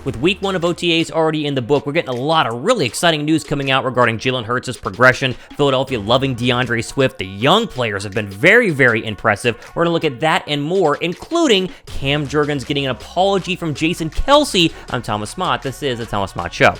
With week 1 of OTAs already in the book, we're getting a lot of really exciting news coming out regarding Jalen Hurts' progression. Philadelphia loving DeAndre Swift. The young players have been very, very impressive. We're going to look at that and more, including Cam Jurgens getting an apology from Jason Kelce. I'm Thomas Mott. This is the Thomas Mott Show.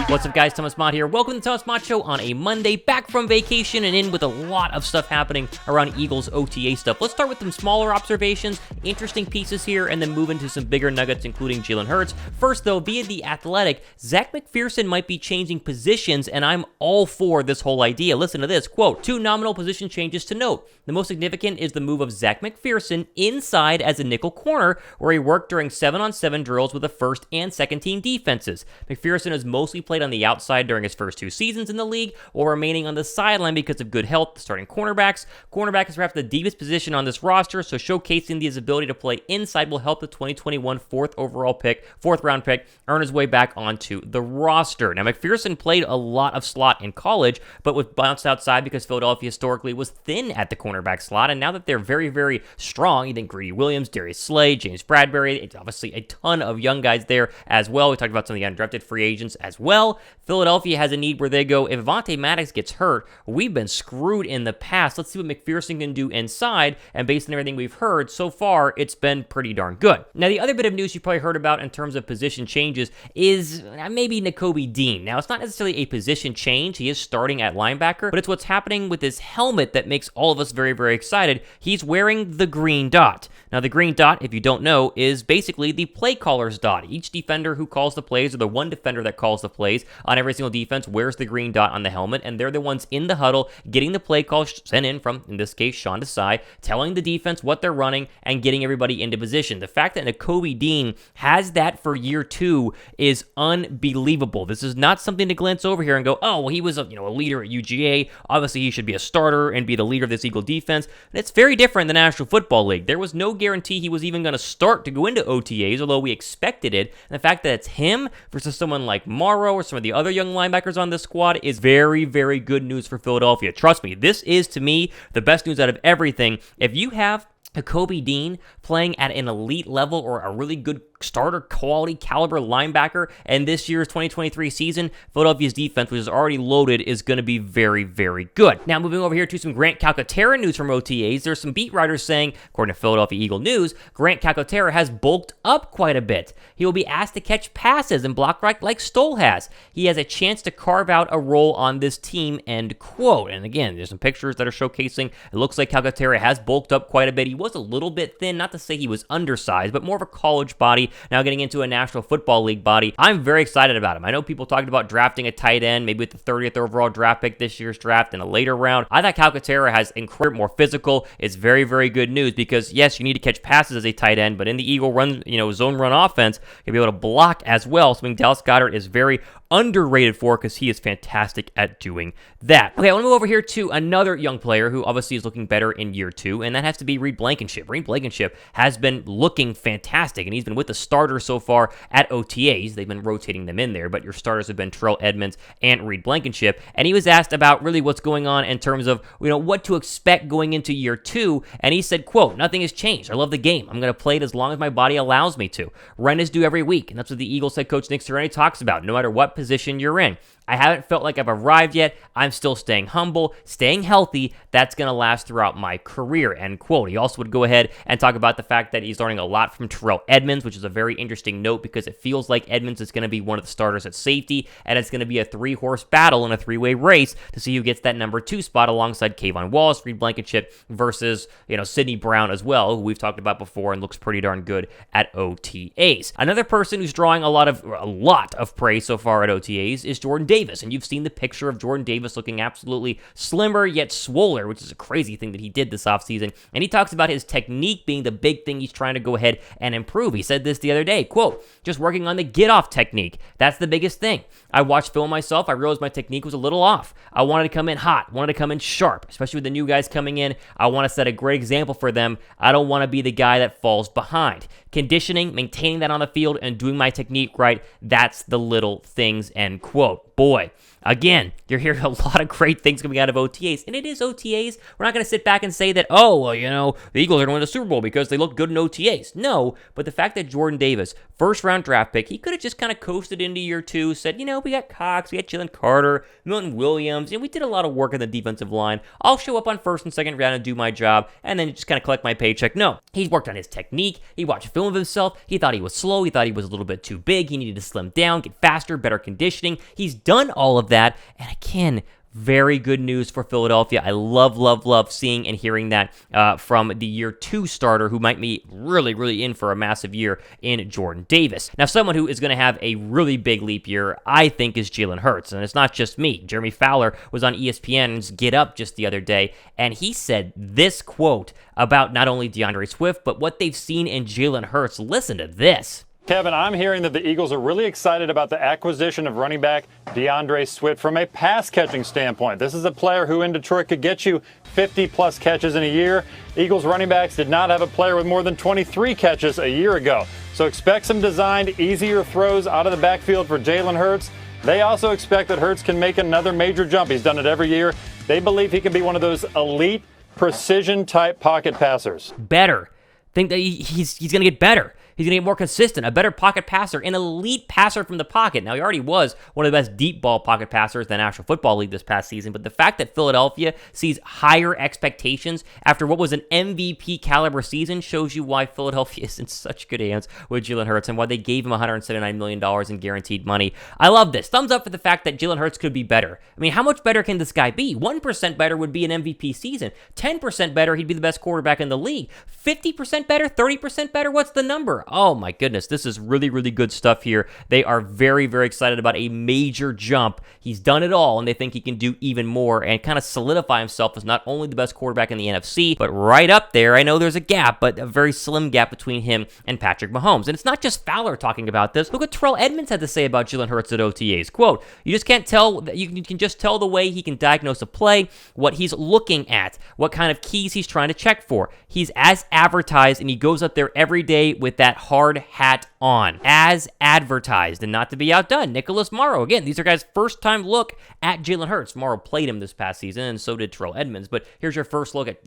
What's up, guys? Thomas Mott here. Welcome to the Thomas Mott Show on a Monday, back from vacation and in with a lot of stuff happening around Eagles OTA stuff. Let's start with some smaller observations, interesting pieces here, and then move into some bigger nuggets, including Jalen Hurts. First, though, via The Athletic, Zech McPherson might be changing positions, and I'm all for this whole idea. Listen to this, quote, 2 nominal position changes to note. The most significant is the move of Zech McPherson inside as a nickel corner, where he worked during 7-on-7 drills with the first and second team defenses. McPherson has mostly played on the outside during his first 2 seasons in the league, while remaining on the sideline because of good health starting cornerbacks. Cornerback is perhaps the deepest position on this roster, so showcasing his ability to play inside will help the 2021 fourth round pick earn his way back onto the roster. Now, McPherson played a lot of slot in college, but was bounced outside because Philadelphia historically was thin at the cornerback slot, and now that they're very, very strong, you think Greedy Williams, Darius Slay, James Bradbury, it's obviously a ton of young guys there as well. We talked about some of the undrafted free agents as well. Philadelphia has a need where they go, if Avonte Maddox gets hurt, we've been screwed in the past. Let's see what McPherson can do inside, and based on everything we've heard so far, it's been pretty darn good. Now, the other bit of news you probably heard about in terms of position changes is maybe Nakobe Dean. Now, it's not necessarily a position change. He is starting at linebacker, but it's what's happening with his helmet that makes all of us very, very excited. He's wearing the green dot. Now, the green dot, if you don't know, is basically the play caller's dot. Each defender who calls the plays, or the one defender that calls the plays on every single defense, wears the green dot on the helmet, and they're the ones in the huddle getting the play call sent in from, in this case, Sean Desai, telling the defense what they're running and getting everybody into position. The fact that Nakobe Dean has that for year 2 is unbelievable. This is not something to glance over here and go, oh, well, he was a leader at UGA. Obviously, he should be a starter and be the leader of this Eagle defense. And it's very different than the National Football League. There was no guarantee he was even going to start to go into OTAs, although we expected it. And the fact that it's him versus someone like Morrow or some of the other young linebackers on this squad is very, very good news for Philadelphia. Trust me, this is, to me, the best news out of everything. If you have Nakobe Dean playing at an elite level or a really good starter quality caliber linebacker, and this year's 2023 season, Philadelphia's defense, which is already loaded, is going to be very, very good. Now, moving over here to some Grant Calcaterra news from OTAs, there's some beat writers saying, according to Philadelphia Eagle News, Grant Calcaterra has bulked up quite a bit. He will be asked to catch passes and block right like Stoll has. He has a chance to carve out a role on this team, end quote. And again, there's some pictures that are showcasing, it looks like Calcaterra has bulked up quite a bit. He was a little bit thin, not to say he was undersized, but more of a college body, now getting into a National Football League body. I'm very excited about him. I know people talked about drafting a tight end, maybe with the 30th overall draft pick this year's draft in a later round. I thought Calcaterra has incredible, more physical. It's very, very good news because, yes, you need to catch passes as a tight end, but in the Eagle run, zone run offense, you'll be able to block as well. Something Dallas Goedert is very underrated for because he is fantastic at doing that. Okay, I want to move over here to another young player who obviously is looking better in year 2, and that has to be Reed Blakenship. Reed Blakenship has been looking fantastic, and he's been with the starters so far at OTAs. They've been rotating them in there, but your starters have been Terrell Edmunds and Reed Blakenship, and he was asked about really what's going on in terms of, what to expect going into year 2, and he said, quote, nothing has changed. I love the game. I'm going to play it as long as my body allows me to. Rent is due every week, and that's what the Eagles head coach Nick Sirianni talks about, no matter what position you're in. I haven't felt like I've arrived yet. I'm still staying humble, staying healthy. That's going to last throughout my career, end quote. He also would go ahead and talk about the fact that he's learning a lot from Terrell Edmunds, which is a very interesting note because it feels like Edmunds is going to be one of the starters at safety, and it's going to be a 3-horse battle in a 3-way race to see who gets that number 2 spot alongside Kayvon Wallace, Reed Blakenship versus, Sidney Brown as well, who we've talked about before and looks pretty darn good at OTAs. Another person who's drawing a lot of praise so far at OTAs is Jordan Davis, and you've seen the picture of Jordan Davis looking absolutely slimmer yet swoller, which is a crazy thing that he did this offseason, and he talks about his technique being the big thing he's trying to go ahead and improve. He said this the other day, quote, just working on the get-off technique. That's the biggest thing. I watched film myself. I realized my technique was a little off. I wanted to come in hot, wanted to come in sharp, especially with the new guys coming in. I want to set a great example for them. I don't want to be the guy that falls behind. Conditioning, maintaining that on the field, and doing my technique right, that's the little things, end quote. Boy, Again, you're hearing a lot of great things coming out of OTAs, and it is OTAs. We're not going to sit back and say that, oh, well, the Eagles are going to win the Super Bowl because they look good in OTAs. No, but the fact that Jordan Davis, first-round draft pick, he could have just kind of coasted into year 2, said, we got Cox, we got Jalen Carter, Milton Williams, and we did a lot of work in the defensive line. I'll show up on first and second round and do my job, and then just kind of collect my paycheck. No, he's worked on his technique. He watched film of himself. He thought he was slow. He thought he was a little bit too big. He needed to slim down, get faster, better conditioning. He's done all of that, and again, very good news for Philadelphia. I love seeing and hearing that from the year 2 starter who might be really in for a massive year in Jordan Davis. Now, someone who is going to have a really big leap year, I think, is Jalen Hurts. And it's not just me. Jeremy Fowler was on ESPN's Get Up just the other day, and he said this quote about not only DeAndre Swift, but what they've seen in Jalen Hurts. Listen to this. Kevin, I'm hearing that the Eagles are really excited about the acquisition of running back DeAndre Swift from a pass-catching standpoint. This is a player who in Detroit could get you 50-plus catches in a year. Eagles running backs did not have a player with more than 23 catches a year ago. So expect some designed, easier throws out of the backfield for Jalen Hurts. They also expect that Hurts can make another major jump. He's done it every year. They believe he can be one of those elite, precision-type pocket passers. Better. Think that he's going to get better. He's going to get more consistent, a better pocket passer, an elite passer from the pocket. Now, he already was one of the best deep ball pocket passers in the National Football League this past season, but the fact that Philadelphia sees higher expectations after what was an MVP caliber season shows you why Philadelphia is in such good hands with Jalen Hurts and why they gave him $179 million in guaranteed money. I love this. Thumbs up for the fact that Jalen Hurts could be better. I mean, how much better can this guy be? 1% better would be an MVP season. 10% better, he'd be the best quarterback in the league. 50% better, 30% better, what's the number? Oh my goodness, this is really good stuff here. They are very excited about a major jump. He's done it all, and they think he can do even more and kind of solidify himself as not only the best quarterback in the NFC, but right up there. I know there's a gap, but a very slim gap between him and Patrick Mahomes. And it's not just Fowler talking about this. Look what Terrell Edmonds had to say about Jalen Hurts at OTAs. Quote, you just can't tell, you can just tell the way he can diagnose a play, what he's looking at, what kind of keys he's trying to check for. He's as advertised, and he goes up there every day with that hard hat on, as advertised, and not to be outdone. Nicholas Morrow, again, these are guys' first time look at Jalen Hurts. Morrow played him this past season, and so did Terrell Edmonds, but here's your first look at,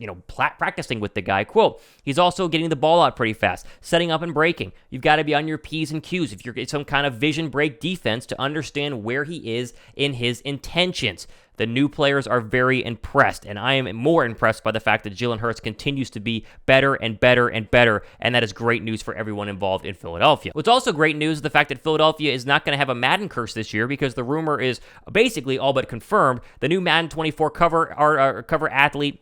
practicing with the guy. Quote, he's also getting the ball out pretty fast, setting up and breaking. You've got to be on your P's and Q's if you're some kind of vision break defense to understand where he is in his intentions. The new players are very impressed, and I am more impressed by the fact that Jalen Hurts continues to be better and better and better, and that is great news for everyone involved in Philadelphia. What's also great news is the fact that Philadelphia is not going to have a Madden curse this year because the rumor is basically all but confirmed. The new Madden 24 cover athlete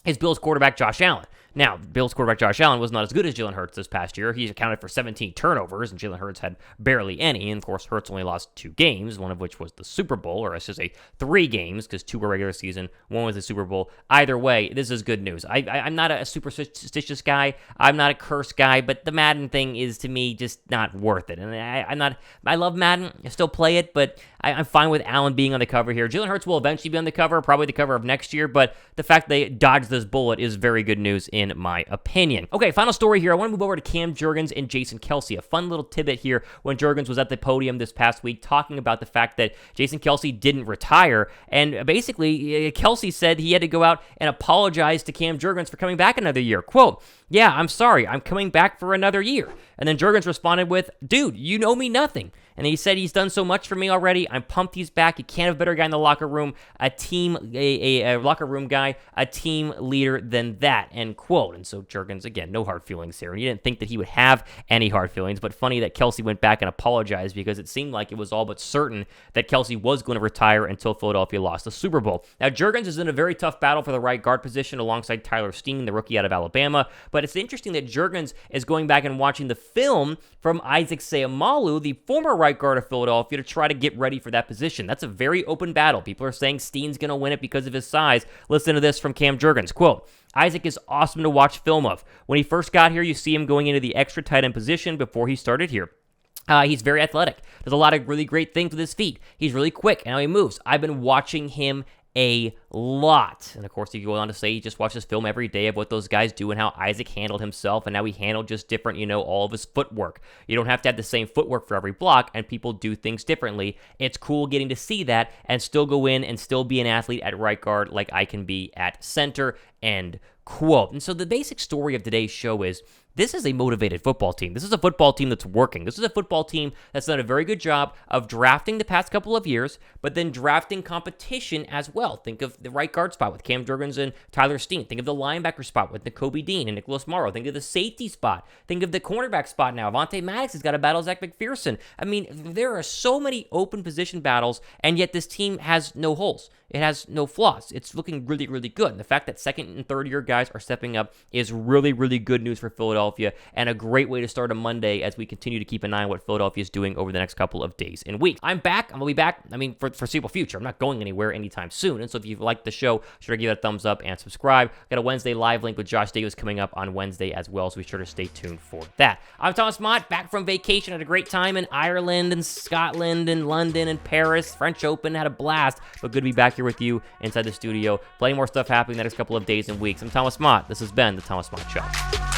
is Bills quarterback Josh Allen. Now, Bills quarterback Josh Allen was not as good as Jalen Hurts this past year. He accounted for 17 turnovers, and Jalen Hurts had barely any. And, of course, Hurts only lost 2 games, one of which was the Super Bowl, or I should say 3 games, because 2 were regular season, 1 was the Super Bowl. Either way, this is good news. I'm not a superstitious guy. I'm not a cursed guy, but the Madden thing is, to me, just not worth it. And I love Madden. I still play it, but I'm fine with Allen being on the cover here. Jalen Hurts will eventually be on the cover, probably the cover of next year, but the fact they dodged this bullet is very good news in my opinion. Okay, final story here. I want to move over to Cam Jurgens and Jason Kelce. A fun little tidbit here when Jurgens was at the podium this past week talking about the fact that Jason Kelce didn't retire, and basically Kelce said he had to go out and apologize to Cam Jurgens for coming back another year. Quote, yeah, I'm sorry, I'm coming back for another year. And then Jurgens responded with, dude, you know me nothing. And he said he's done so much for me already. I'm pumped he's back. You can't have a better guy in the locker room, a locker room guy, a team leader than that, end quote. And so Jurgens, again, no hard feelings here. And he didn't think that he would have any hard feelings, but funny that Kelce went back and apologized because it seemed like it was all but certain that Kelce was going to retire until Philadelphia lost the Super Bowl. Now, Jurgens is in a very tough battle for the right guard position alongside Tyler Steen, the rookie out of Alabama, but it's interesting that Jurgens is going back and watching the film from Isaac Seumalo, the former right guard of Philadelphia, to try to get ready for that position. That's a very open battle. People are saying Steen's going to win it because of his size. Listen to this from Cam Jurgens. Quote, Isaac is awesome to watch film of. When he first got here, you see him going into the extra tight end position before he started here. He's very athletic. Does a lot of really great things with his feet. He's really quick and how he moves. I've been watching him a lot. And of course, he goes on to say he just watches film every day of what those guys do and how Isaac handled himself and how he handled just different, all of his footwork. You don't have to have the same footwork for every block, and people do things differently. It's cool getting to see that and still go in and still be an athlete at right guard like I can be at center, end quote. And so the basic story of today's show is this is a motivated football team. This is a football team that's working. This is a football team that's done a very good job of drafting the past couple of years, but then drafting competition as well. Think of the right guard spot with Cam Jurgens and Tyler Steen. Think of the linebacker spot with Nakobe Dean and Nicholas Morrow. Think of the safety spot. Think of the cornerback spot now. Avonte Maddox has got to battle Zech McPherson. I mean, there are so many open position battles, and yet this team has no holes. It has no flaws. It's looking really, really good. And the fact that second and third year guys are stepping up is really, really good news for Philadelphia and a great way to start a Monday as we continue to keep an eye on what Philadelphia is doing over the next couple of days and weeks. I'm back. I'm going to be back, for the foreseeable future. I'm not going anywhere anytime soon. And so if you like the show, sure to give it a thumbs up and subscribe. Got a Wednesday live link with Josh Davis coming up on Wednesday as well, so be sure to stay tuned for that. I'm Thomas Mott, back from vacation. Had a great time in Ireland and Scotland and London and Paris. French Open, had a blast. But good to be back here with you inside the studio. Plenty more stuff happening the next couple of days and weeks. I'm Thomas Mott. This has been The Thomas Mott Show.